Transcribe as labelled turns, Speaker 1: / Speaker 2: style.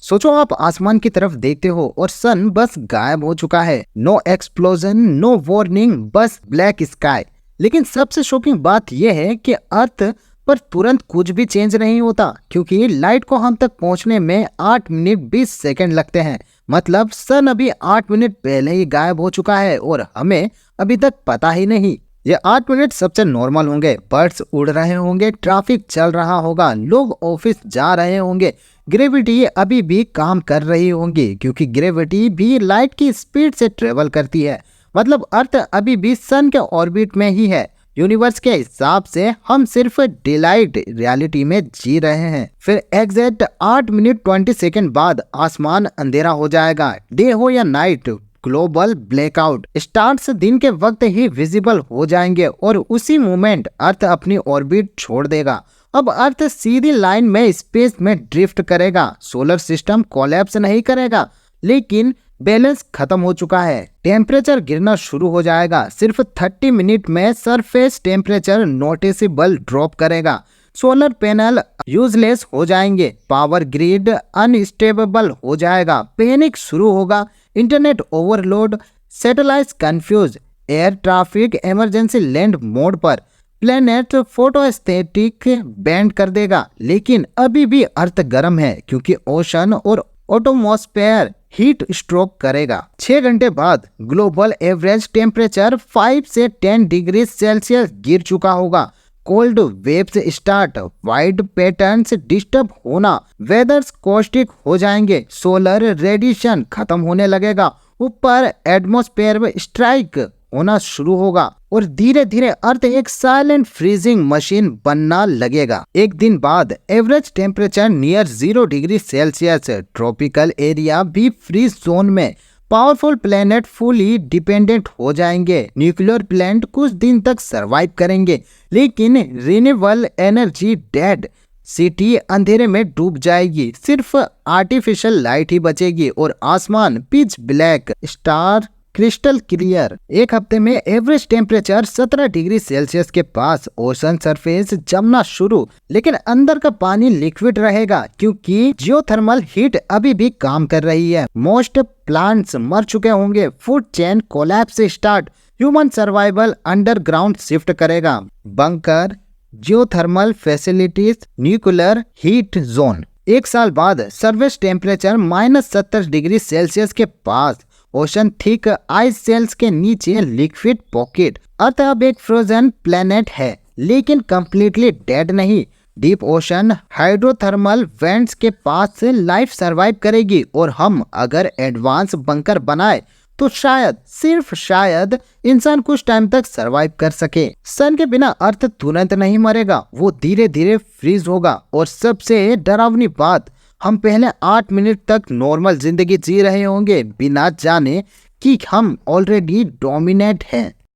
Speaker 1: सोचो आप आसमान की तरफ देखते हो और सन बस गायब हो चुका है। नो एक्सप्लोजन, नो वार्निंग, बस ब्लैक स्काई। लेकिन सबसे शॉकिंग बात यह है कि अर्थ पर तुरंत कुछ भी चेंज नहीं होता, क्योंकि लाइट को हम तक पहुंचने में 8 मिनट 20 सेकंड लगते हैं। मतलब सन अभी 8 मिनट पहले ही गायब हो चुका है और हमें अभी तक पता ही नहीं। ये 8 मिनट सबसे नॉर्मल होंगे, बर्ड्स उड़ रहे होंगे, ट्रैफिक चल रहा होगा, लोग ऑफिस जा रहे होंगे, ग्रेविटी अभी भी काम कर रही होंगी, क्योंकि ग्रेविटी भी लाइट की स्पीड से ट्रेवल करती है। मतलब अर्थ अभी भी सन के ऑर्बिट में ही है। यूनिवर्स के हिसाब से हम सिर्फ डिलाइट रियलिटी में जी रहे हैं। फिर एग्जैक्ट 8 मिनट 20 सेकंड बाद आसमान अंधेरा हो जाएगा। डे हो या नाइट, ग्लोबल ब्लैकआउट स्टार्स दिन के वक्त ही विजिबल हो जाएंगे और उसी मोमेंट अर्थ अपनी ऑर्बिट छोड़ देगा। अब अर्थ सीधी लाइन में स्पेस में ड्रिफ्ट करेगा। सोलर सिस्टम कोलैप्स नहीं करेगा, लेकिन बैलेंस खत्म हो चुका है। टेम्परेचर गिरना शुरू हो जाएगा। सिर्फ 30 मिनट में सरफेस टेम्परेचर नोटिसेबल ड्रॉप करेगा। सोलर पैनल यूजलेस हो जाएंगे। पावर ग्रिड अनस्टेबल हो जाएगा। पैनिक शुरू होगा। Internet overload, satellite confuse, air traffic emergency land mode पर, प्लेनेट फोटोस्थेटिक बैंड कर देगा। लेकिन अभी भी अर्थ गर्म है, क्योंकि ओशन और एटमॉस्फेयर हीट स्ट्रोक करेगा। 6 घंटे बाद ग्लोबल एवरेज टेम्परेचर 5 से 10 डिग्री सेल्सियस गिर चुका होगा। Cold waves start, wide patterns disturb होना, वेदर्स कॉस्टिक हो जाएंगे, सोलर रेडिएशन खत्म होने लगेगा, ऊपर एटमॉस्फेयर में स्ट्राइक होना शुरू होगा और धीरे धीरे अर्थ एक साइलेंट फ्रीजिंग मशीन बनना लगेगा। एक दिन बाद average temperature near 0 degree Celsius, tropical area भी फ्रीज जोन में, पावरफुल प्लेनेट फुली डिपेंडेंट हो जाएंगे। न्यूक्लियर प्लांट कुछ दिन तक सरवाइव करेंगे, लेकिन रिन्यूएबल एनर्जी डेड, सिटी अंधेरे में डूब जाएगी। सिर्फ आर्टिफिशियल लाइट ही बचेगी और आसमान pitch black, star crystal clear. एक हफ्ते में एवरेज टेम्परेचर 17 डिग्री सेल्सियस के पास, ओशन सरफेस जमना शुरू, लेकिन अंदर का पानी लिक्विड रहेगा, क्योंकि जियोथर्मल हीट अभी भी काम कर रही है। मोस्ट प्लांट्स मर चुके होंगे। Food chain collapse start, human survival underground shift करेगा। Bunker, geothermal facilities, nuclear heat zone. 1 साल बाद सर्विस टेम्परेचर -70 डिग्री सेल्सियस के पास, ओशन थिक आइस शेल्स के नीचे लिक्विड पॉकेट। अर्थ अब एक फ्रोजन प्लेनेट है, लेकिन कंप्लीटली डेड नहीं। डीप ओशन हाइड्रोथर्मल वेंट्स के पास से लाइफ सरवाइव करेगी और हम अगर एडवांस बंकर बनाए तो शायद, सिर्फ शायद, इंसान कुछ टाइम तक सरवाइव कर सके। सन के बिना अर्थ तुरंत नहीं मरेगा, वो धीरे धीरे फ्रीज होगा। और सबसे डरावनी बात, हम पहले 8 मिनट तक नॉर्मल जिंदगी जी रहे होंगे, बिना जाने कि हम ऑलरेडी डोमिनेट हैं।